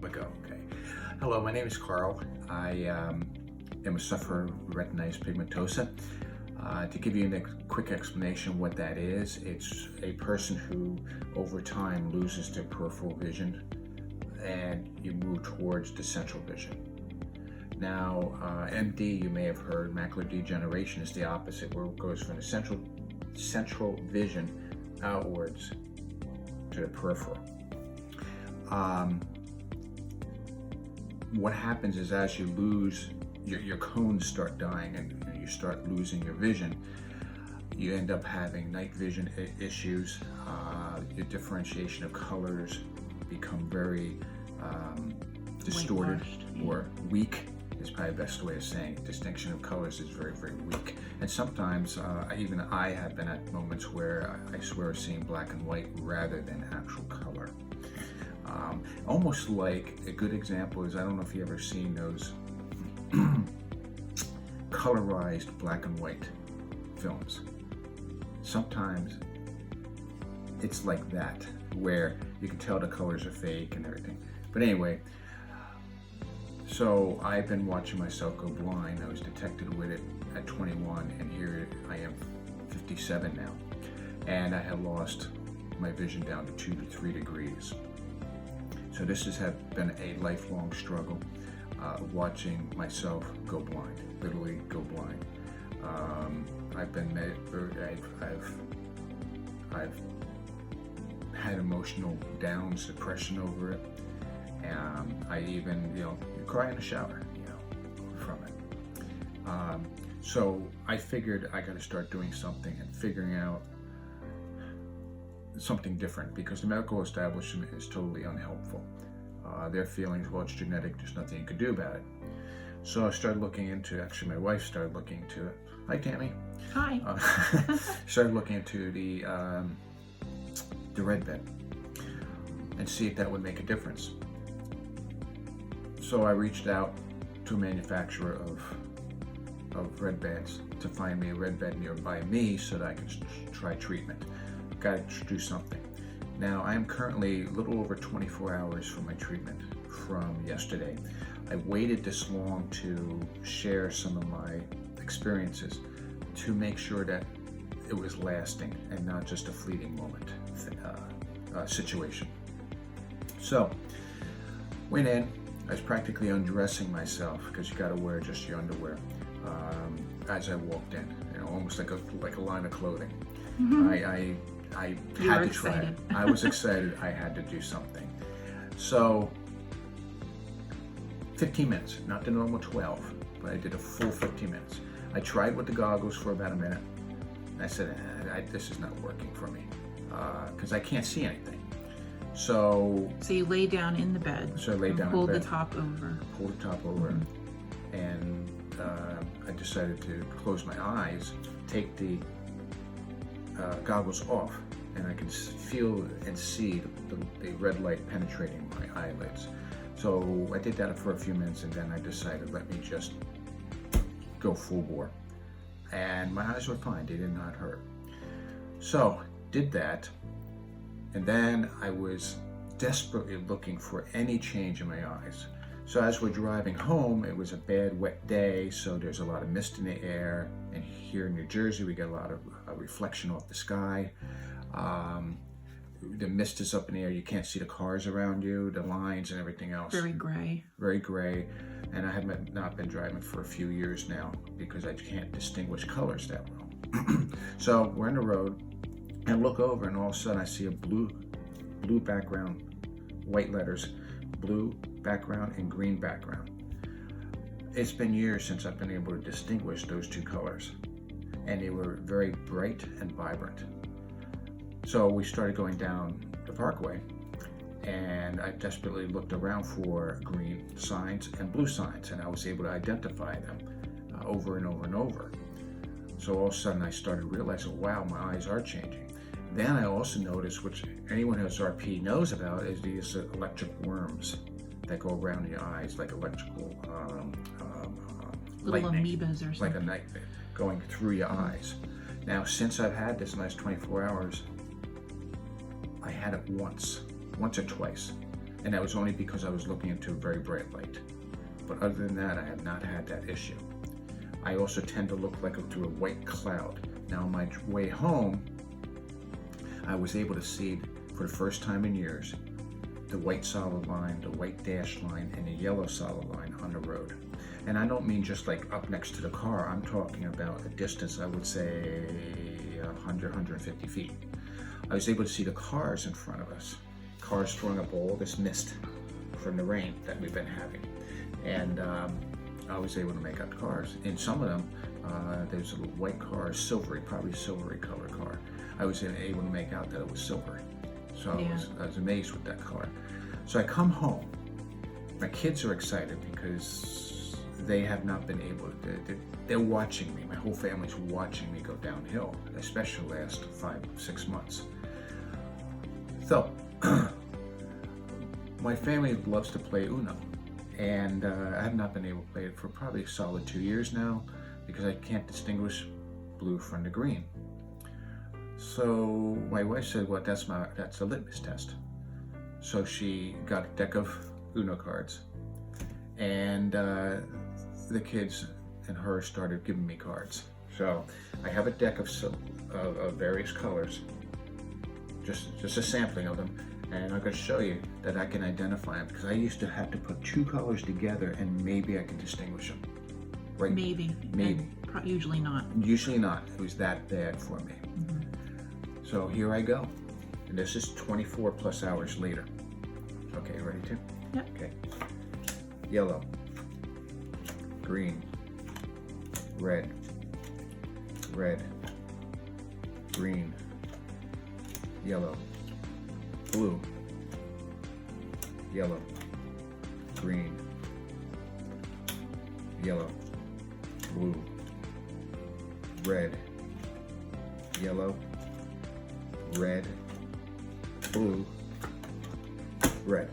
ago. Okay. Hello, my name is Karl. I am a sufferer of retinitis pigmentosa. To give you a quick explanation of what that is, it's a person who over time loses their peripheral vision and you move towards the central vision. Now, MD, you may have heard, macular degeneration is the opposite, where it goes from the central vision outwards to the peripheral. What happens is as you lose, your cones start dying and you start losing your vision, you end up having night vision issues. Your differentiation of colors become very distorted or weak is probably the best way of saying it. Distinction of colors is very, very weak. And sometimes even I have been at moments where I swear seeing black and white rather than actual color. Almost like a good example is, I don't know if you've ever seen those colorized black and white films. Sometimes it's like that, where you can tell the colors are fake and everything. But anyway, so I've been watching myself go blind. I was detected with it at 21, and here I am 57 now. And I have lost my vision down to 2 to 3 degrees. So this has been a lifelong struggle, watching myself go blind, literally go blind. I've had emotional downs, depression over it. I even, you cry in the shower, from it. So I figured I got to start doing something and figuring out something different, because the medical establishment is totally unhelpful. Their feelings, well, it's genetic, there's nothing you can do about it. So I started looking into, actually my wife started looking into it. Hi, Tammy. Hi. Started looking into the red bed and see if that would make a difference. So I reached out to a manufacturer of red beds to find me a red bed nearby me so that I could try treatment. Got to do something. Now, I am currently a little over 24 hours from my treatment from yesterday. I waited this long to share some of my experiences to make sure that it was lasting and not just a fleeting moment situation. So, went in. I was practically undressing myself, because you got to wear just your underwear as I walked in, almost like a line of clothing. Mm-hmm. I had to try it. I was excited. I had to do something. So 15 minutes, not the normal 12, but I did a full 15 minutes. I tried with the goggles for about a minute. I said, this is not working for me, because I can't see anything. So you lay down in the bed. So I laid down pulled in bed. the top over. Pulled the top over, and I decided to close my eyes, take the goggles off, and I can feel and see the red light penetrating my eyelids. So I did that for a few minutes, and then I decided, let me just go full bore. And my eyes were fine, they did not hurt. So did that, and then I was desperately looking for any change in my eyes. So as we're driving home, it was a bad wet day, so there's a lot of mist in the air, and here in New Jersey we get a lot of reflection off the sky. The mist is up in the air, you can't see the cars around you, the lines and everything else. Very gray. Very gray, and I have not been driving for a few years now because I can't distinguish colors that well. So we're on the road, and I look over, and all of a sudden I see a blue background, white letters, blue background and green background. It's been years since I've been able to distinguish those two colors, and they were very bright and vibrant. So we started going down the parkway, and I desperately looked around for green signs and blue signs, and I was able to identify them over and over and over. So all of a sudden I started realizing, wow, my eyes are changing. Then I also noticed, which anyone who has RP knows about, is these electric worms that go around your eyes, like electrical little lightning, amoebas or something. like a nightmare going through your eyes. Now, since I've had this last 24 hours, I had it once or twice. And that was only because I was looking into a very bright light. But other than that, I have not had that issue. I also tend to look like through a white cloud. Now on my way home, I was able to see for the first time in years the white solid line, the white dash line, and the yellow solid line on the road. And I don't mean just like up next to the car. I'm talking about a distance, I would say 100, 150 feet. I was able to see the cars in front of us. Cars throwing up all this mist from the rain that we've been having. And I was able to make out the cars. In some of them, there's a white car, silvery, probably silvery color car. I was able to make out that it was silvery. So I was amazed with that color. So I come home. My kids are excited because they have not been able to, they're watching me. My whole family's watching me go downhill, especially the last 5-6 months. So, my family loves to play Uno, and I have not been able to play it for probably a solid 2 years now because I can't distinguish blue from the green. So my wife said, well, that's a litmus test. So she got a deck of Uno cards, and the kids and her started giving me cards. So I have a deck of various colors, just a sampling of them, and I'm going to show you that I can identify them because I used to have to put 2 colors together and maybe I can distinguish them. Right? Maybe. Usually not. Usually not. It was that bad for me. Mm-hmm. So here I go. And this is 24 plus hours later. Okay, ready to? Yep. Okay. Yellow, green, red, green, yellow, blue, yellow, green, yellow, blue, red, yellow, red, blue, red.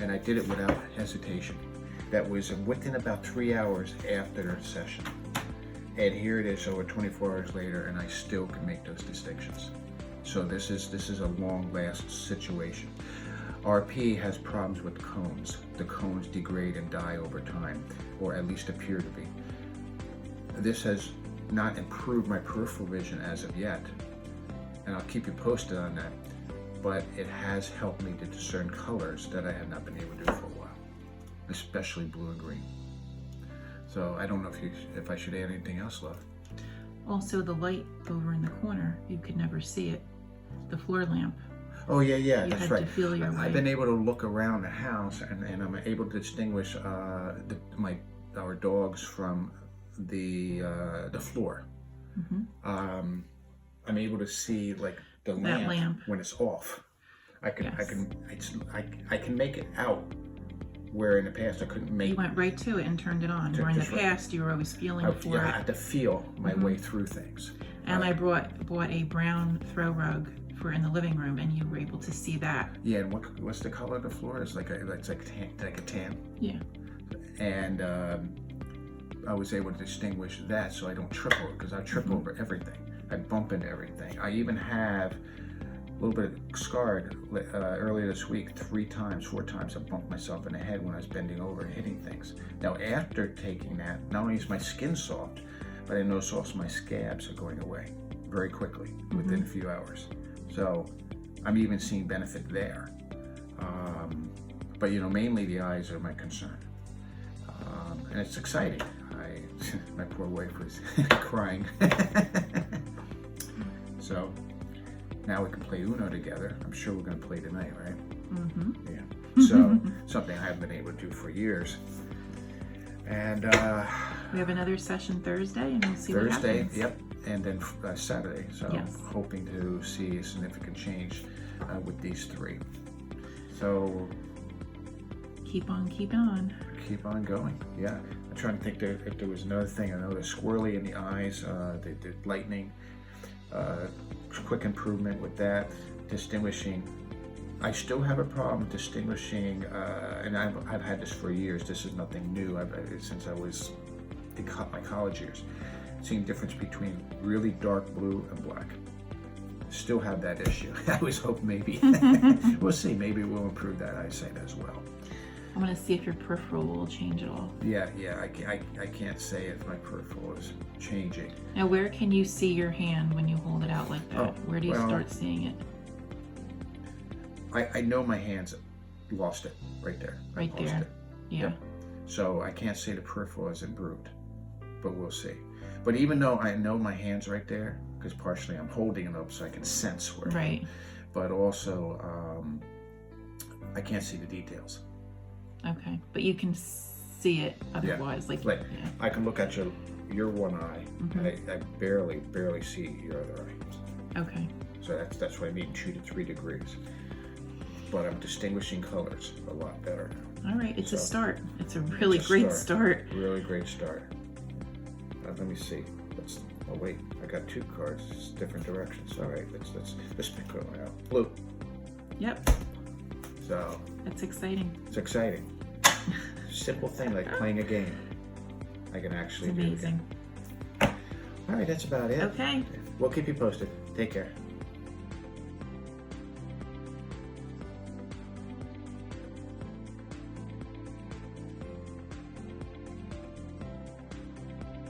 And I did it without hesitation. That was within about 3 hours after the session. And here it is over 24 hours later, and I still can make those distinctions. So this is a long-last situation. RP has problems with cones. The cones degrade and die over time, or at least appear to be. This has not improved my peripheral vision as of yet, and I'll keep you posted on that, but it has helped me to discern colors that I have not been able to do for a while, especially blue and green. So I don't know if I should add anything else, love. Also, the light over in the corner, you could never see it. The floor lamp. Oh yeah, You that's had right. to feel your way. I've been able to look around the house, and I'm able to distinguish our dogs from the floor. Mm-hmm. I'm able to see like the lamp when it's off. I can make it out where in the past I couldn't make. You went right to it and turned it on. Where in the past you were always feeling for I it. had to feel my way through things. And I bought a brown throw rug for in the living room, and you were able to see that. Yeah, and what's the color of the floor? It's like a tan. Yeah. And I was able to distinguish that, so I don't trip over, because I trip over everything. I bump into everything. I even have a little bit scarred earlier this week. 4 times I bumped myself in the head when I was bending over and hitting things. Now after taking that, not only is my skin soft, but I notice also my scabs are going away very quickly within a few hours. So I'm even seeing benefit there. But mainly the eyes are my concern. And it's exciting. My poor wife was crying. So now we can play Uno together. I'm sure we're going to play tonight, right? Mm-hmm. Yeah. So something I haven't been able to do for years. And we have another session Thursday, and we'll see what happens. Yep. And then Saturday. So yes. Hoping to see a significant change with these 3. So keep on keeping on. Keep on going. Yeah. I'm trying to think if there was another thing. I know there's squirrely in the eyes, the lightning, quick improvement with that, distinguishing. I still have a problem distinguishing, and I've had this for years. This is nothing new. Since I was in my college years, seeing difference between really dark blue and black. still have that issue. I always hope maybe. We'll see. Maybe we'll improve that eyesight as well. I want to see if your peripheral will change at all. Yeah. I can't say if my peripheral is changing. Now, where can you see your hand when you hold it out like that? Oh, Where do you start seeing it? I know my hands lost it right there. Right I lost there. it. Yeah. Yep. So I can't say the peripheral has improved, but we'll see. But even though I know my hand's right there, because partially I'm holding it up so I can sense where. Right. But also, I can't see the details. Okay. But you can see it otherwise. Like Yeah. I can look at your one eye, Mhm. and I barely see your other eye. Okay. So that's what I mean, 2 to 3 degrees. But I'm distinguishing colors a lot better now. All right. It's a So, start. It's a really it's a great start. start. Really great start. Let me see. Oh wait, I got 2 cards. It's different directions. All right, let's pick one out. Blue. Yep. So That's exciting. it's exciting. Simple thing like playing a game. I can actually It's do it. amazing. All right, that's about it. Okay. We'll keep you posted. Take care.